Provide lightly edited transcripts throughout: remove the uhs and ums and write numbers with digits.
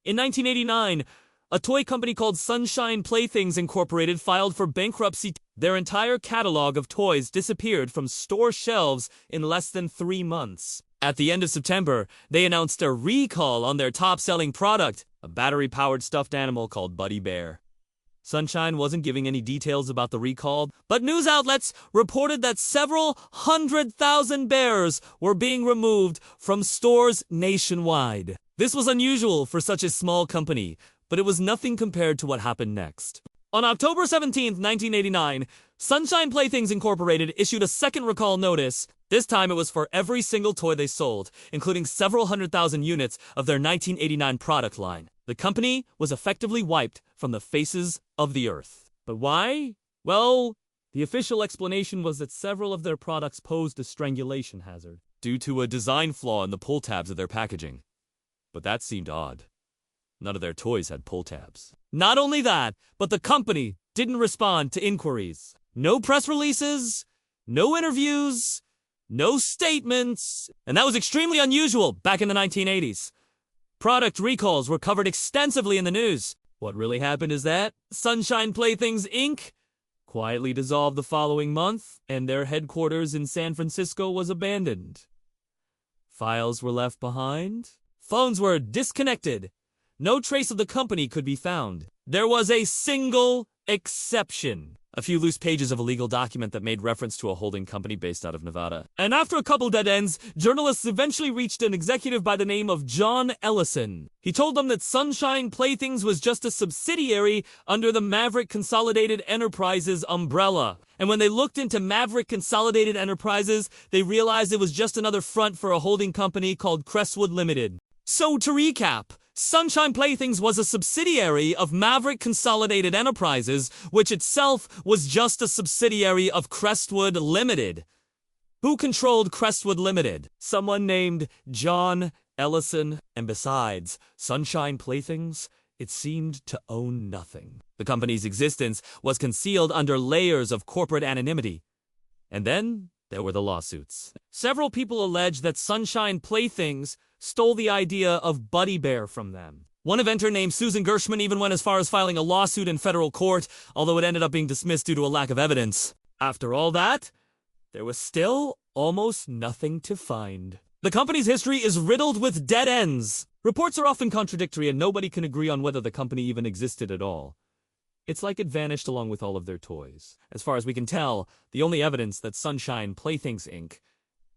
In 1989, a toy company called Sunshine Playthings Inc. filed for bankruptcy. Their entire catalog of toys disappeared from store shelves in less than 3 months. At the end of September, they announced a recall on their top-selling product, a battery-powered stuffed animal called Buddy Bear. Sunshine wasn't giving any details about the recall, but news outlets reported that several 100,000 bears were being removed from stores nationwide. This was unusual for such a small company, but it was nothing compared to what happened next. On October 17, 1989, Sunshine Playthings Inc. issued a second recall notice. This time it was for every single toy they sold, including several 100,000 units of their 1989 product line. The company was effectively wiped from the faces of the earth. But why? Well, the official explanation was that several of their products posed a strangulation hazard due to a design flaw in the pull tabs of their packaging. But that seemed odd. None of their toys had pull tabs. Not only that, but the company didn't respond to inquiries. No press releases, no interviews, no statements, and that was extremely unusual back in the 1980s. Product recalls were covered extensively in the news. What really happened is that Sunshine Playthings Inc. quietly dissolved the following month, and their headquarters in San Francisco was abandoned. Files were left behind. Phones were disconnected. No trace of the company could be found. There was a single exception. A few loose pages of a legal document that made reference to a holding company based out of Nevada. And after a couple dead ends, journalists eventually reached an executive by the name of John Ellison. He told them that Sunshine Playthings was just a subsidiary under the Maverick Consolidated Enterprises umbrella. And when they looked into Maverick Consolidated Enterprises, they realized it was just another front for a holding company called Crestwood Limited. So to recap, Sunshine Playthings was a subsidiary of Maverick Consolidated Enterprises, which itself was just a subsidiary of Crestwood Limited. Who controlled Crestwood Limited? Someone named John Ellison. And besides, Sunshine Playthings, it seemed to own nothing. The company's existence was concealed under layers of corporate anonymity. And then there were the lawsuits. Several people allege that Sunshine Playthings stole the idea of Buddy Bear from them. One inventor named Susan Gershman even went as far as filing a lawsuit in federal court, although it ended up being dismissed due to a lack of evidence. After all that, there was still almost nothing to find. The company's history is riddled with dead ends. Reports are often contradictory and nobody can agree on whether the company even existed at all. It's like it vanished along with all of their toys. As far as we can tell, the only evidence that Sunshine Playthings Inc.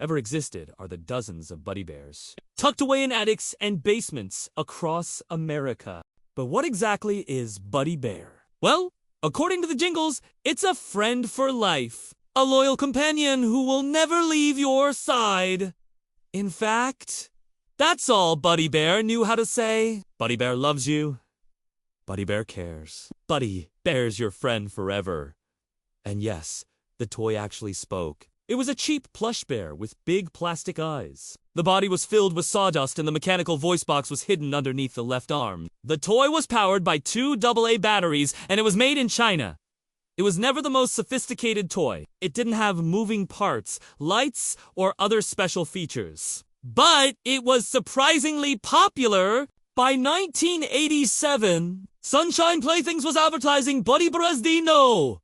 ever existed are the dozens of Buddy Bears, tucked away in attics and basements across America. But what exactly is Buddy Bear? Well, according to the jingles, it's a friend for life. A loyal companion who will never leave your side. In fact, that's all Buddy Bear knew how to say. Buddy Bear loves you. Buddy Bear cares. Buddy Bear's your friend forever. And yes, the toy actually spoke. It was a cheap plush bear with big plastic eyes. The body was filled with sawdust and the mechanical voice box was hidden underneath the left arm. The toy was powered by 2 AA batteries and it was made in China. It was never the most sophisticated toy. It didn't have moving parts, lights, or other special features. But it was surprisingly popular. By 1987, Sunshine Playthings was advertising Buddy Bear's Dino.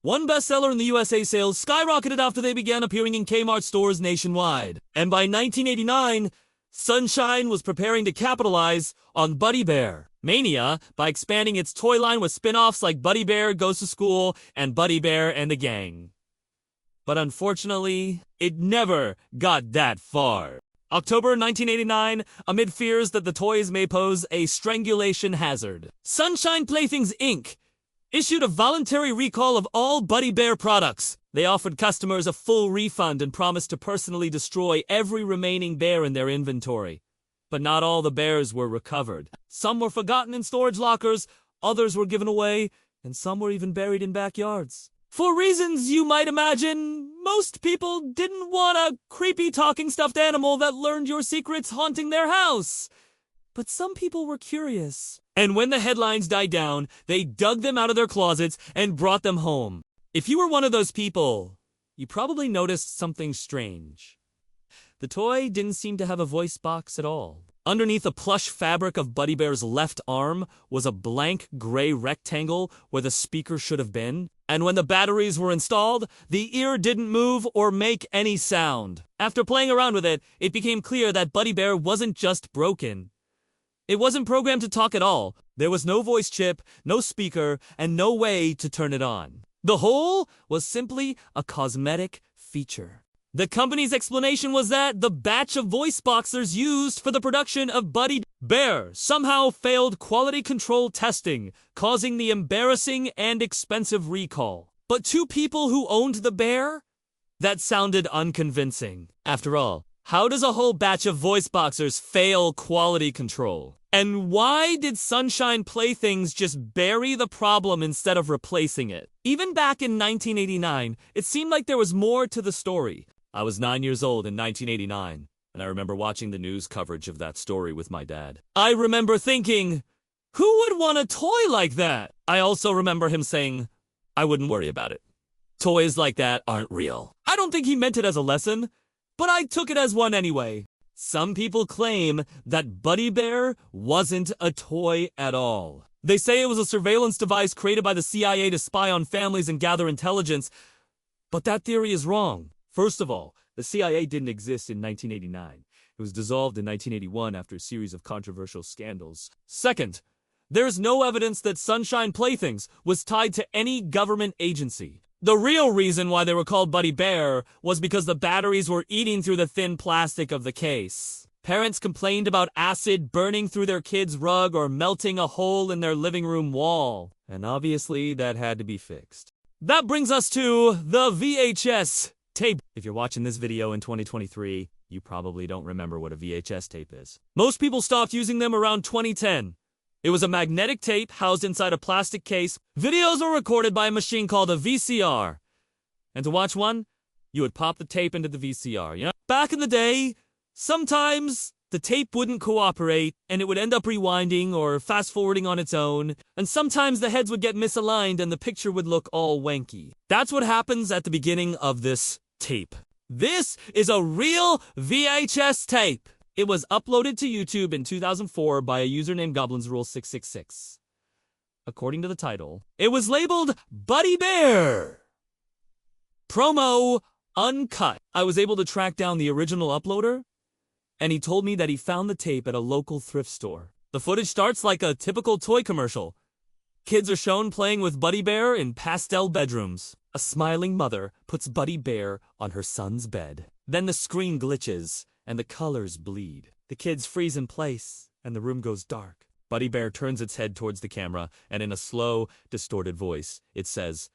One bestseller in the USA sales skyrocketed after they began appearing in Kmart stores nationwide. And by 1989, Sunshine was preparing to capitalize on Buddy Bear mania by expanding its toy line with spin-offs like Buddy Bear Goes to School and Buddy Bear and the Gang. But unfortunately, it never got that far. October 1989, amid fears that the toys may pose a strangulation hazard, Sunshine Playthings Inc. issued a voluntary recall of all Buddy Bear products. They offered customers a full refund and promised to personally destroy every remaining bear in their inventory. But not all the bears were recovered. Some were forgotten in storage lockers, others were given away, and some were even buried in backyards. For reasons you might imagine, most people didn't want a creepy talking stuffed animal that learned your secrets haunting their house. But some people were curious. And when the headlines died down, they dug them out of their closets and brought them home. If you were one of those people, you probably noticed something strange. The toy didn't seem to have a voice box at all. Underneath the plush fabric of Buddy Bear's left arm was a blank gray rectangle where the speaker should have been. And when the batteries were installed, the ear didn't move or make any sound. After playing around with it, it became clear that Buddy Bear wasn't just broken. It wasn't programmed to talk at all. There was no voice chip, no speaker, and no way to turn it on. The whole was simply a cosmetic feature. The company's explanation was that the batch of voice boxers used for the production of Buddy Bear somehow failed quality control testing, causing the embarrassing and expensive recall. But to people who owned the bear, that sounded unconvincing. After all, how does a whole batch of voice boxers fail quality control? And why did Sunshine Playthings just bury the problem instead of replacing it? Even back in 1989, it seemed like there was more to the story. I was 9 years old in 1989, and I remember watching the news coverage of that story with my dad. I remember thinking, who would want a toy like that? I also remember him saying, I wouldn't worry about it. Toys like that aren't real. I don't think he meant it as a lesson, but I took it as one anyway. Some people claim that Buddy Bear wasn't a toy at all. They say it was a surveillance device created by the CIA to spy on families and gather intelligence, but that theory is wrong. First of all, the CIA didn't exist in 1989. It was dissolved in 1981 after a series of controversial scandals. Second, there is no evidence that Sunshine Playthings was tied to any government agency. The real reason why they were called Buddy Bear was because the batteries were eating through the thin plastic of the case. Parents complained about acid burning through their kids' rug or melting a hole in their living room wall. And obviously, that had to be fixed. That brings us to the VHS tape. If you're watching this video in 2023, you probably don't remember what a VHS tape is. Most people stopped using them around 2010. It was a magnetic tape housed inside a plastic case. Videos were recorded by a machine called a VCR. And to watch one, you would pop the tape into the VCR. You know, back in the day, sometimes the tape wouldn't cooperate and it would end up rewinding or fast-forwarding on its own. And sometimes the heads would get misaligned and the picture would look all wanky. That's what happens at the beginning of this tape. This is a real VHS tape. It was uploaded to YouTube in 2004 by a user named GoblinsRule666. According to the title, it was labeled Buddy Bear Promo Uncut. I was able to track down the original uploader, and he told me that he found the tape at a local thrift store. The footage starts like a typical toy commercial. Kids are shown playing with Buddy Bear in pastel bedrooms. A smiling mother puts Buddy Bear on her son's bed. Then the screen glitches, and the colors bleed. The kids freeze in place, and the room goes dark. Buddy Bear turns its head towards the camera, and in a slow, distorted voice, it says,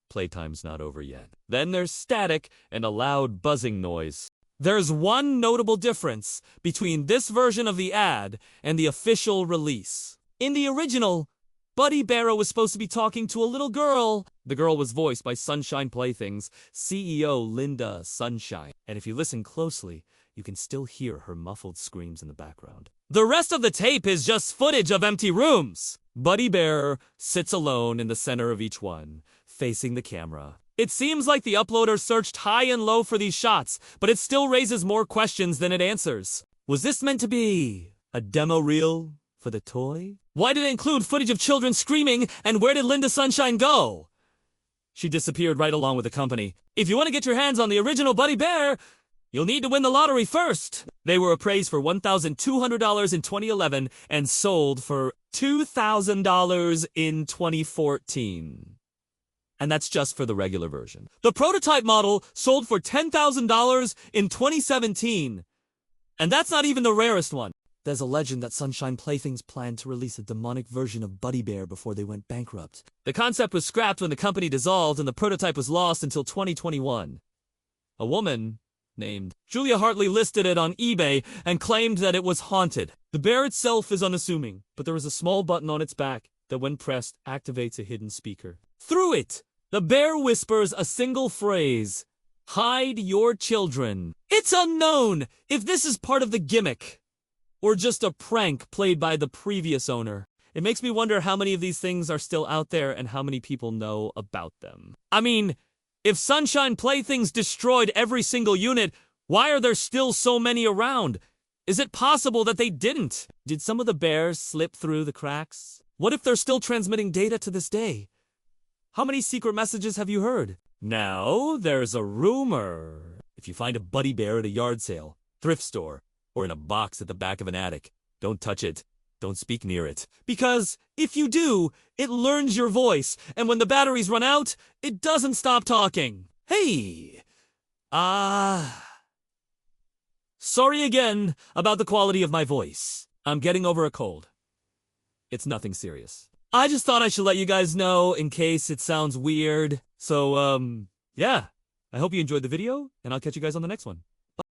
"Playtime's not over yet." Then there's static and a loud buzzing noise. There's one notable difference between this version of the ad and the official release. In the original, Buddy Bear was supposed to be talking to a little girl. The girl was voiced by Sunshine Playthings CEO Linda Sunshine. And if you listen closely, you can still hear her muffled screams in the background. The rest of the tape is just footage of empty rooms. Buddy Bear sits alone in the center of each one, facing the camera. It seems like the uploader searched high and low for these shots, but it still raises more questions than it answers. Was this meant to be a demo reel for the toy? Why did it include footage of children screaming, and where did Linda Sunshine go? She disappeared right along with the company. If you want to get your hands on the original Buddy Bear, you'll need to win the lottery first. They were appraised for $1,200 in 2011 and sold for $2,000 in 2014. And that's just for the regular version. The prototype model sold for $10,000 in 2017. And that's not even the rarest one. There's a legend that Sunshine Playthings planned to release a demonic version of Buddy Bear before they went bankrupt. The concept was scrapped when the company dissolved and the prototype was lost until 2021. A woman named Julia Hartley listed it on eBay and claimed that it was haunted. The bear itself is unassuming, but there is a small button on its back that when pressed activates a hidden speaker. Through it, the bear whispers a single phrase, "Hide your children." It's unknown if this is part of the gimmick or just a prank played by the previous owner. It makes me wonder how many of these things are still out there and how many people know about them. I mean, if Sunshine Playthings destroyed every single unit, why are there still so many around? Is it possible that they didn't? Did some of the bears slip through the cracks? What if they're still transmitting data to this day? How many secret messages have you heard? Now, there's a rumor. If you find a buddy bear at a yard sale, thrift store, or in a box at the back of an attic, don't touch it. Don't speak near it. Because if you do, it learns your voice, and when the batteries run out, it doesn't stop talking. Hey! Sorry again about the quality of my voice. I'm getting over a cold. It's nothing serious. I just thought I should let you guys know in case it sounds weird. So, yeah. I hope you enjoyed the video, and I'll catch you guys on the next one.